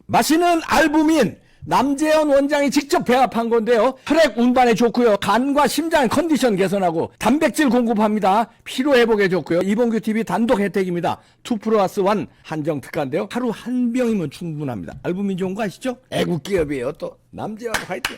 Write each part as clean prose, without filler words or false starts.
마시는 알부민 남재현 원장이 직접 배합한 건데요. 혈액 운반에 좋고요. 간과 심장 컨디션 개선하고 단백질 공급합니다. 피로 회복에 좋고요. 이봉규 TV 단독 혜택입니다. 2+1 한정 특가인데요. 하루 한 병이면 충분합니다. 알부민 좋은 거 아시죠? 애국 기업이에요. 또 남재현 화이팅.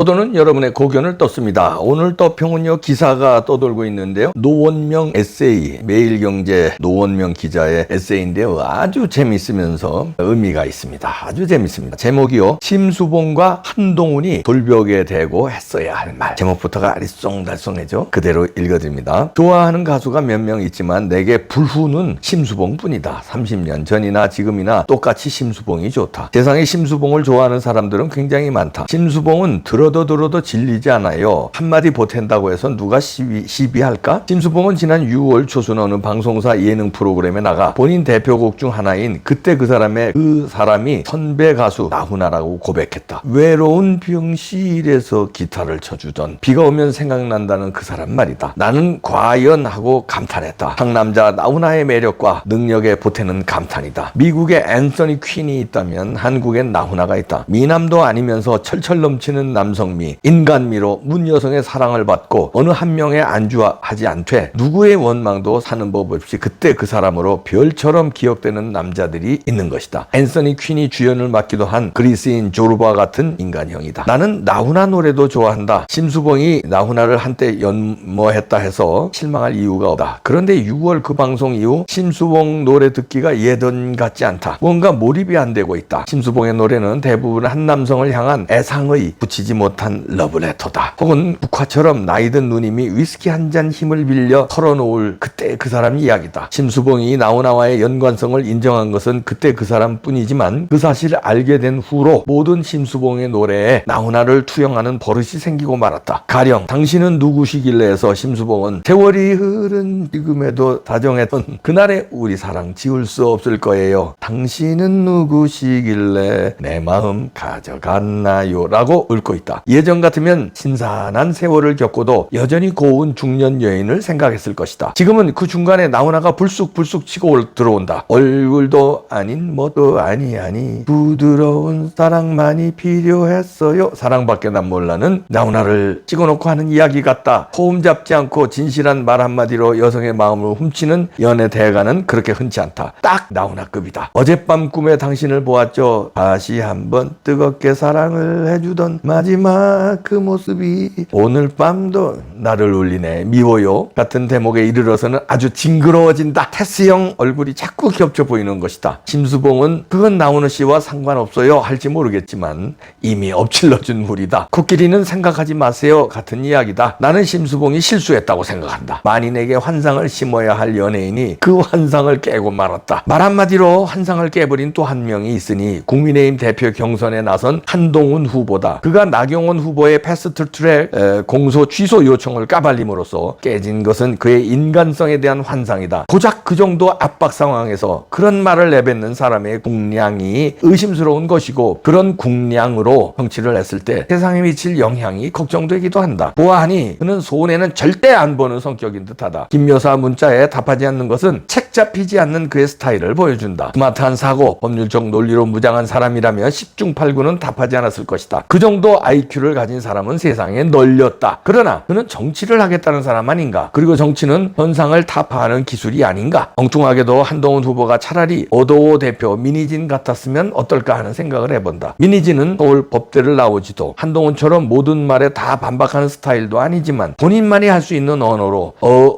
보도는 여러분의 고견을 떴습니다. 오늘 떠평은요 기사가 떠돌고 있는데요. 노원명 에세이, 매일경제 노원명 기자의 에세이인데요. 아주 재밌으면서 의미가 있습니다. 아주 재밌습니다. 제목이요. 심수봉과 한동훈이 돌벽에 대고 했어야 할 말. 제목부터가 알쏭달쏭해죠. 그대로 읽어드립니다. 좋아하는 가수가 몇 명 있지만 내게 불후는 심수봉뿐이다. 30년 전이나 지금이나 똑같이 심수봉이 좋다. 세상에 심수봉을 좋아하는 사람들은 굉장히 많다. 심수봉은 들어도 질리지 않아요. 한마디 보탠다고 해서 누가 시비할까? 심수봉은 지난 6월 초순 어느 방송사 예능 프로그램에 나가 본인 대표곡 중 하나인 그때 그 사람이 선배 가수 나훈아라고 고백했다. 외로운 병실에서 기타를 쳐주던 비가 오면 생각난다는 그 사람 말이다. 나는 과연 하고 감탄했다. 상남자 나훈아의 매력과 능력에 보태는 감탄이다. 미국에 앤서니 퀸이 있다면 한국엔 나훈아가 있다. 미남도 아니면서 철철 넘치는 남성미, 인간미로 문 여성의 사랑을 받고 어느 한 명에 안주하지 않되 누구의 원망도 사는 법 없이 그때 그 사람으로 별처럼 기억되는 남자들이 있는 것이다. 앤서니 퀸이 주연을 맡기도 한 그리스인 조르바 같은 인간형이다. 나는 나훈아 노래도 좋아한다. 심수봉이 나훈아를 한때 연모했다 해서 실망할 이유가 없다. 그런데 6월 그 방송 이후 심수봉 노래 듣기가 예전 같지 않다. 뭔가 몰입이 안 되고 있다. 심수봉의 노래는 대부분 한 남성을 향한 애상의 붙이지 못한 러브레터다. 혹은 북화처럼 나이든 누님이 위스키 한 잔 힘을 빌려 털어놓을 그때 그 사람 이야기다. 심수봉이 나훈아와의 연관성을 인정한 것은 그때 그 사람뿐이지만 그 사실을 알게 된 후로 모든 심수봉의 노래에 나훈아를 투영하는 버릇이 생기고 말았다. 가령 당신은 누구시길래에서 심수봉은 세월이 흐른 지금에도 다정했던 그날의 우리 사랑 지울 수 없을 거예요. 당신은 누구시길래 내 마음 가져갔나요? 라고 읊고 있다. 예전 같으면 신선한 세월을 겪고도 여전히 고운 중년 여인을 생각했을 것이다. 지금은 그 중간에 나훈아가 불쑥 치고 들어온다. 얼굴도 아닌 뭐도 아니 부드러운 사랑만이 필요했어요. 사랑밖에 난 몰라는 나훈아를 찍어놓고 하는 이야기 같다. 호흡 잡지 않고 진실한 말 한마디로 여성의 마음을 훔치는 연애 대가는 그렇게 흔치 않다. 딱 나훈아급이다. 어젯밤 꿈에 당신을 보았죠. 다시 한번 뜨겁게 사랑을 해주던 마지막 그 모습이 오늘 밤도 나를 울리네. 미워요 같은 대목에 이르러서는 아주 징그러워진다. 테스형 얼굴이 자꾸 겹쳐 보이는 것이다. 심수봉은 그건 나훈아 씨와 상관없어요 할지 모르겠지만 이미 엎질러준 물이다. 코끼리는 생각하지 마세요 같은 이야기다. 나는 심수봉이 실수했다고 생각한다. 만인에게 환상을 심어야 할 연예인이 그 환상을 깨고 말았다. 말 한마디로 환상을 깨버린 또 한 명이 있으니 국민의힘 대표 경선에 나선 한동훈 후보다. 그가 나경원 후보의 패스트트랙 공소 취소 요청을 까발림으로써 깨진 것은 그의 인간성에 대한 환상이다. 고작 그 정도 압박 상황에서 그런 말을 내뱉는 사람의 국량이 의심스러운 것이고 그런 국량으로 정치를 했을 때 세상에 미칠 영향이 걱정되기도 한다. 보아하니 그는 손해는 절대 안 보는 성격인 듯하다. 김 여사 문자에 답하지 않는 것은 책 잡히지 않는 그의 스타일을 보여준다. 스마트한 사고, 법률적 논리로 무장한 사람이라면 10중 8구는 답하지 않았을 것이다. 그 정도 IQ를 가진 사람은 세상에 널렸다. 그러나 그는 정치를 하겠다는 사람 아닌가? 그리고 정치는 현상을 타파하는 기술이 아닌가? 엉뚱하게도 한동훈 후보가 차라리 어도호 대표 민희진 같았으면 어떨까 하는 생각을 해본다. 민희진은 서울 법대를 나오지도 한동훈처럼 모든 말에 다 반박하는 스타일도 아니지만 본인만이 할 수 있는 언어로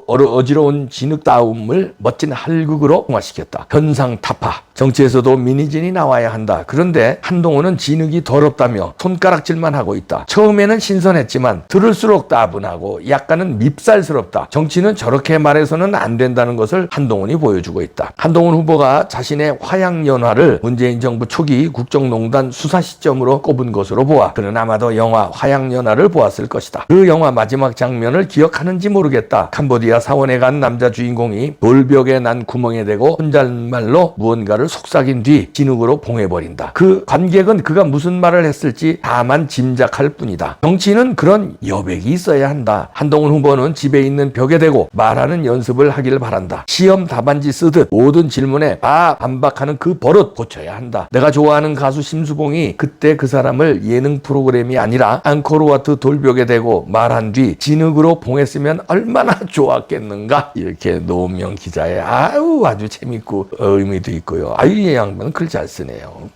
어지러운 진흙다움을 멋진 할극으로 통화시켰다. 현상 타파. 정치에서도 민희진이 나와야 한다. 그런데 한동훈은 진흙이 더럽다며 손가락질만 하고 있다. 처음에는 신선했지만 들을수록 따분하고 약간은 밉살스럽다. 정치는 저렇게 말해서는 안 된다는 것을 한동훈이 보여주고 있다. 한동훈 후보가 자신의 화양연화를 문재인 정부 초기 국정농단 수사 시점으로 꼽은 것으로 보아 그는 아마도 영화 화양연화를 보았을 것이다. 그 영화 마지막 장면을 기억하는지 모르겠다. 캄보디아 사원에 간 남자 주인공이 돌벽에 난 구멍에 대고 혼잣말로 무언가를 속삭인 뒤 진흙으로 봉해버린다. 그 관객은 그가 무슨 말을 했을지 다만 짐작할 뿐이다. 정치인은 그런 여백이 있어야 한다. 한동훈 후보는 집에 있는 벽에 대고 말하는 연습을 하길 바란다. 시험 답안지 쓰듯 모든 질문에 다 반박하는 그 버릇 고쳐야 한다. 내가 좋아하는 가수 심수봉이 그때 그 사람을 예능 프로그램이 아니라 앙코르와트 돌벽에 대고 말한 뒤 진흙으로 봉했으면 얼마나 좋았겠는가. 이렇게 노무현 기자의 아주 재밌고 의미도 있고요. 이 양반은 글 잘 쓰네요.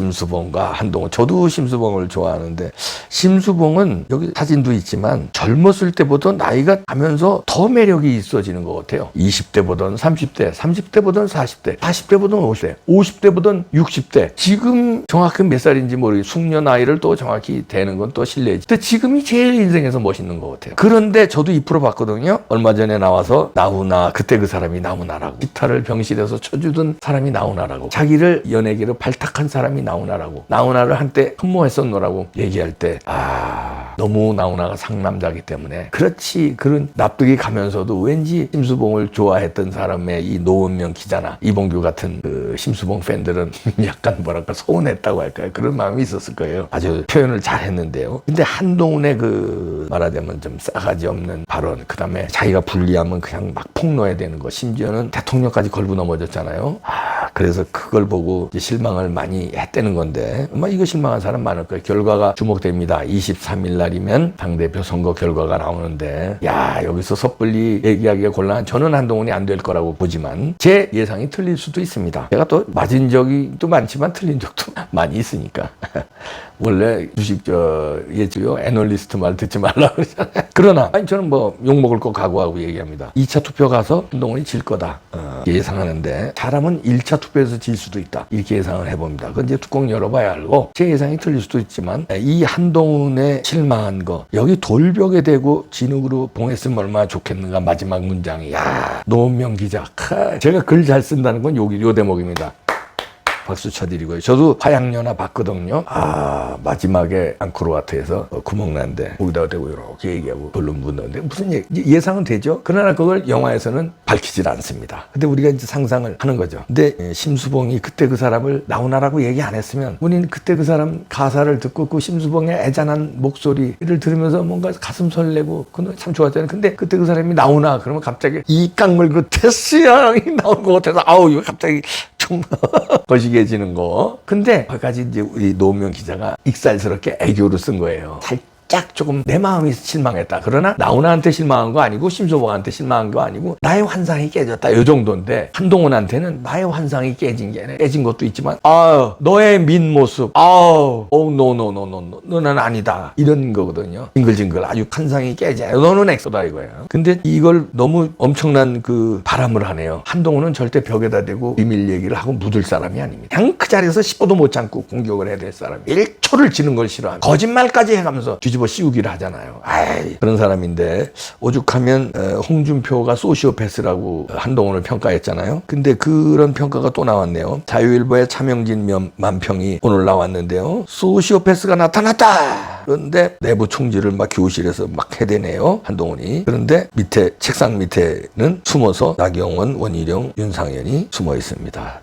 심수봉과 한동훈. 저도 심수봉을 좋아하는데 심수봉은 여기 사진도 있지만 젊었을 때보다 나이가 가면서 더 매력이 있어지는 것 같아요. 20대 보던 30대, 30대 보던 40대, 40대 보던 50대, 50대 보던 60대. 지금 정확히 몇 살인지 모르겠어요. 숙녀 나이를 또 정확히 대는 건 또 실례지. 근데 지금이 제일 인생에서 멋있는 것 같아요. 그런데 저도 2% 봤거든요. 얼마 전에 나와서 나훈아, 그때 그 사람이 나훈아라고. 기타를 병실에서 쳐주던 사람이 나훈아라고. 자기를 연예계로 발탁한 사람이 나훈아라고. 나훈아를 한때 흠모했었노라고 얘기할 때 너무 나훈아가 상남자기 때문에 그렇지 그런 납득이 가면서도 왠지 심수봉을 좋아했던 사람의 이 노원명 기자나 이봉규 같은 그 심수봉 팬들은 약간 뭐랄까 서운했다고 할까요? 그런 마음이 있었을 거예요. 아주 표현을 잘 했는데요. 근데 한동훈의 그 말하자면 좀 싸가지 없는 발언, 그 다음에 자기가 불리하면 그냥 막 폭로해야 되는 거, 심지어는 대통령까지 걸고 넘어졌잖아요. 그래서 그걸 보고 이제 실망을 많이 했다는 건데 이거 실망한 사람 많을 거예요. 결과가 주목됩니다. 23일 날이면 당대표 선거 결과가 나오는데 여기서 섣불리 얘기하기가 곤란한, 저는 한동훈이 안 될 거라고 보지만 제 예상이 틀릴 수도 있습니다. 제가 또 맞은 적이 또 많지만 틀린 적도 많이 있으니까. 원래 주식 예지요 애널리스트 말 듣지 말라고 그러잖아요. 그러나 저는 뭐 욕먹을 거 각오하고 얘기합니다. 2차 투표 가서 한동훈이 질 거다 예상하는데 잘하면 1차 투표에서 질 수도 있다 이렇게 예상을 해봅니다. 그건 이제 뚜껑 열어봐야 알고 제 예상이 틀릴 수도 있지만 이 한동훈의 실망한 거, 여기 돌벽에 대고 진흙으로 봉했으면 얼마나 좋겠는가. 마지막 문장이 노무현 기자 제가 글 잘 쓴다는 건 요 대목입니다. 박수 쳐드리고요. 저도 화양연화 봤거든요. 마지막에 앙코르와트에서 구멍 난데 거기다가 대고 이렇게 얘기하고 돌론 묻는데 무슨 예상은 되죠. 그러나 그걸 영화에서는 밝히질 않습니다. 근데 우리가 이제 상상을 하는 거죠. 근데 심수봉이 그때 그 사람을 나훈아라고 얘기 안 했으면 우리는 그때 그 사람 가사를 듣고 그 심수봉의 애잔한 목소리를 들으면서 뭔가 가슴 설레고 그 노래 참 좋았잖아요. 근데 그때 그 사람이 나훈아 그러면 갑자기 이 깡물고 테스양이 나온 것 같아서 이거 갑자기 거시기해지는 거. 근데 거기까지 이제 우리 노무현 기자가 익살스럽게 애교를 쓴 거예요. 살짝 조금 내 마음이 실망했다. 그러나 나훈아한테 실망한 거 아니고 심수봉한테 실망한 거 아니고 나의 환상이 깨졌다. 이 정도인데 한동훈한테는 나의 환상이 깨진 게 아니라 깨진 것도 있지만 너의 민 모습 노노노노노 너는 아니다 이런 거거든요. 징글징글 아주 환상이 깨져. 너는 엑소다 이거야. 근데 이걸 너무 엄청난 그 바람을 하네요. 한동훈은 절대 벽에다 대고 비밀 얘기를 하고 묻을 사람이 아닙니다. 그냥 그 자리에서 10호도 못 참고 공격을 해야 될 사람. 1초를 지는 걸 싫어합니다. 거짓말까지 해가면서 뒤집어 씌우기를 하잖아요. 그런 사람인데 오죽하면 홍준표가 소시오패스라고 한동훈을 평가했잖아요. 근데 그런 평가가 또 나왔네요. 자유일보의 차명진 만평이 오늘 나왔는데요. 소시오패스가 나타났다. 그런데 내부 총질을 막 교실에서 막 해대네요. 한동훈이. 그런데 밑에 책상 밑에는 숨어서 나경원, 원희룡, 윤상현이 숨어 있습니다.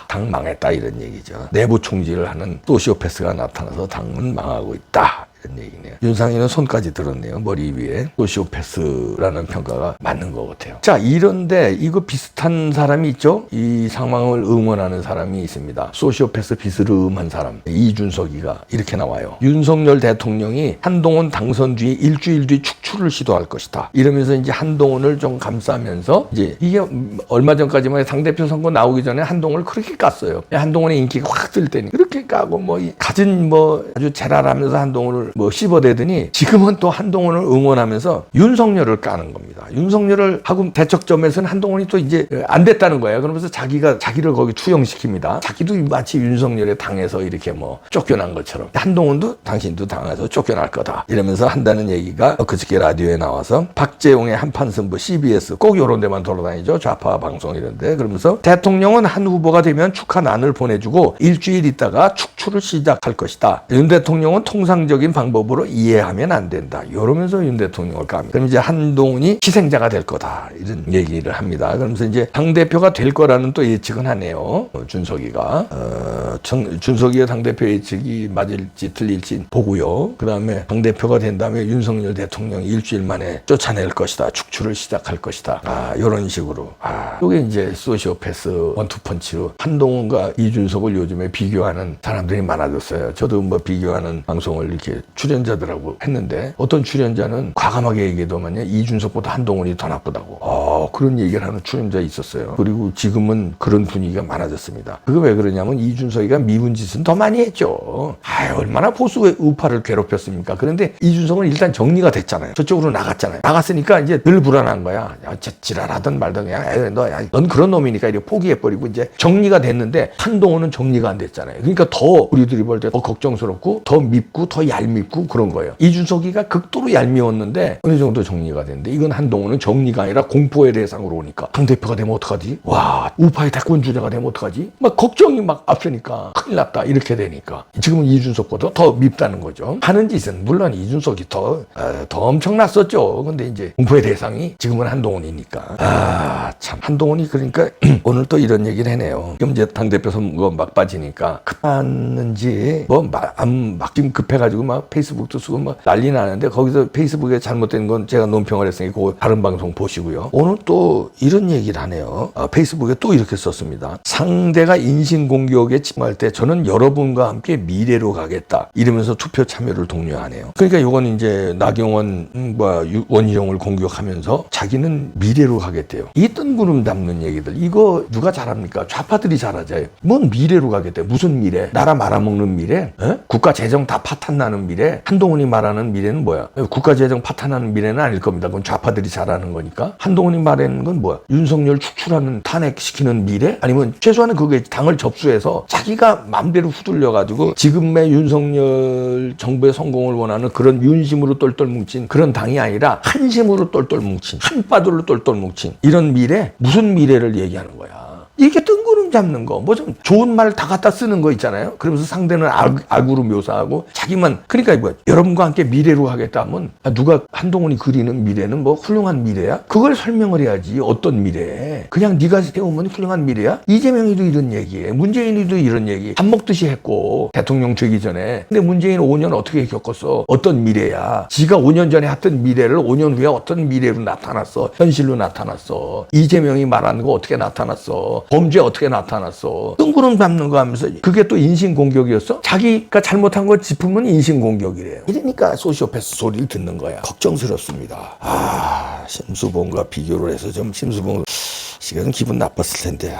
당망했다 이런 얘기죠. 내부 총질을 하는 소시오패스가 나타나서 당은 망하고 있다 이런 얘기네요. 윤상현은 손까지 들었네요. 머리 위에. 소시오패스라는 평가가 맞는 것 같아요. 자, 이런데 이거 비슷한 사람이 있죠. 이 상황을 응원하는 사람이 있습니다. 소시오패스 비스름한 사람 이준석이가 이렇게 나와요. 윤석열 대통령이 한동훈 당선 뒤 일주일 뒤 축출을 시도할 것이다. 이러면서 이제 한동훈을 좀 감싸면서 이제 이게 얼마 전까지만 당대표 선거 나오기 전에 한동훈을 그렇게 깠어요. 한동훈의 인기가 확 들 때니 그렇게 까고 갖은 아주 제랄하면서 한동훈을 씹어대더니 지금은 또 한동훈을 응원하면서 윤석열을 까는 겁니다. 윤석열을 하고 대척점에서는 한동훈이 또 이제 안 됐다는 거예요. 그러면서 자기를 거기 투영시킵니다. 자기도 마치 윤석열에 당해서 이렇게 쫓겨난 것처럼 한동훈도 당신도 당해서 쫓겨날 거다 이러면서 한다는 얘기가 그저께 라디오에 나와서 박재홍의 한판 승부 CBS 꼭 이런 데만 돌아다니죠. 좌파 방송 이런데. 그러면서 대통령은 한 후보가 되면 축하난을 보내주고 일주일 있다가 축출을 시작할 것이다. 윤 대통령은 통상적인 방법으로 이해하면 안 된다. 이러면서 윤 대통령을 깝니다. 그럼 이제 한동훈이 희생자가 될 거다. 이런 얘기를 합니다. 그러면서 이제 당대표가 될 거라는 또 예측은 하네요. 준석이가. 준석이의 당대표 예측이 맞을지 틀릴지 보고요. 그 다음에 당대표가 된 다음에 윤석열 대통령이 일주일 만에 쫓아낼 것이다. 축출을 시작할 것이다. 이런 식으로. 이게 이제 소시오패스 원투펀치로 한동훈과 이준석을 요즘에 비교하는 사람들이 많아졌어요. 저도 뭐 비교하는 방송을 이렇게 출연자들하고 했는데 어떤 출연자는 과감하게 얘기하더만요. 이준석보다 한동훈이 더 나쁘다고. 그런 얘기를 하는 출연자 있었어요. 그리고 지금은 그런 분위기가 많아졌습니다. 그게 왜 그러냐면 이준석이가 미운 짓은 더 많이 했죠. 얼마나 보수 우파를 괴롭혔습니까? 그런데 이준석은 일단 정리가 됐잖아요. 저쪽으로 나갔잖아요. 나갔으니까 이제 늘 불안한 거야. 지랄하든 말든 그냥 넌 그런 놈이니까 이렇게 포기해버리고 이제 정리가 됐는데 한동훈은 정리가 안 됐잖아요. 그러니까 더 우리들이 볼 때 더 걱정스럽고 더 밉고 더 얄밉고 그런 거예요. 이준석이가 극도로 얄미웠는데 어느 정도 정리가 됐는데 이건 한동훈은 정리가 아니라 공포의 대상으로 오니까 당대표가 되면 어떡하지? 와, 우파의 대권 주자가 되면 어떡하지? 막 걱정이 막 앞서니까 큰일 났다 이렇게 되니까 지금은 이준석보다 더 밉다는 거죠. 하는 짓은 물론 이준석이 더 엄청났었죠. 근데 이제 공포의 대상이 지금은 한동훈이니까 참 한동훈이 그러니까 오늘 또 이런 얘기를 해내요. 지금 이제 당대표 선거 막 빠지니까 급했는지 막 지금 급해가지고 막 페이스북도 쓰고 막 난리 나는데 거기서 페이스북에 잘못된 건 제가 논평을 했으니까 그거 다른 방송 보시고요. 오늘 또 이런 얘기를 하네요. 페이스북에 또 이렇게 썼습니다. 상대가 인신공격에 침할 때 저는 여러분과 함께 미래로 가겠다. 이러면서 투표 참여를 독려하네요. 그러니까 이건 이제 나경원과 원희룡을 공격하면서 자기는 미래로 가겠대요. 이 뜬구름 담는 얘기들 이거 누가 잘합니까? 좌파들이 잘하죠. 뭔 미래로 가겠대? 무슨 미래? 나라 말아먹는 미래? 국가 재정 다 파탄나는 미래? 한동훈이 말하는 미래는 뭐야? 국가 재정 파탄나는 미래는 아닐 겁니다. 그건 좌파들이 잘하는 거니까. 한동훈이 말하는 건 뭐야? 윤석열 축출하는 탄핵시키는 미래? 아니면 최소한은 그게 당을 접수해서 자기가 마음대로 후들려가지고 지금의 윤석열 정부의 성공을 원하는 그런 윤심으로 똘똘 뭉친 그런 당이 아니라 한심으로 똘똘 뭉친 한바들로 똘똘 뭉친 이런 미래? 무슨 미래를 얘기하는 거야? 이게 뜬구름 잡는 거, 뭐 좀 좋은 말 다 갖다 쓰는 거 있잖아요. 그러면서 상대는 악으로 묘사하고 자기만 그러니까 뭐 여러분과 함께 미래로 가겠다 하면 누가 한동훈이 그리는 미래는 뭐 훌륭한 미래야? 그걸 설명을 해야지. 어떤 미래? 그냥 네가 세우면 훌륭한 미래야? 이재명이도 이런 얘기해. 문재인이도 이런 얘기. 밥 먹듯이 했고 대통령 되기 전에. 근데 문재인 5년 어떻게 겪었어? 어떤 미래야? 지가 5년 전에 했던 미래를 5년 후에 어떤 미래로 나타났어? 현실로 나타났어. 이재명이 말하는 거 어떻게 나타났어? 범죄 어떻게 나타났어? 뜬구름 잡는 거 하면서 그게 또 인신공격이었어? 자기가 잘못한 거 짚으면 인신공격이래요. 이러니까 소시오패스 소리를 듣는 거야. 걱정스럽습니다. 심수봉과 비교를 해서 좀 심수봉 씨가 좀 기분 나빴을 텐데.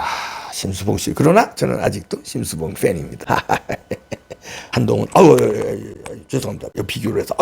심수봉 씨. 그러나 저는 아직도 심수봉 팬입니다. 한동훈, 죄송합니다. 비교를 해서,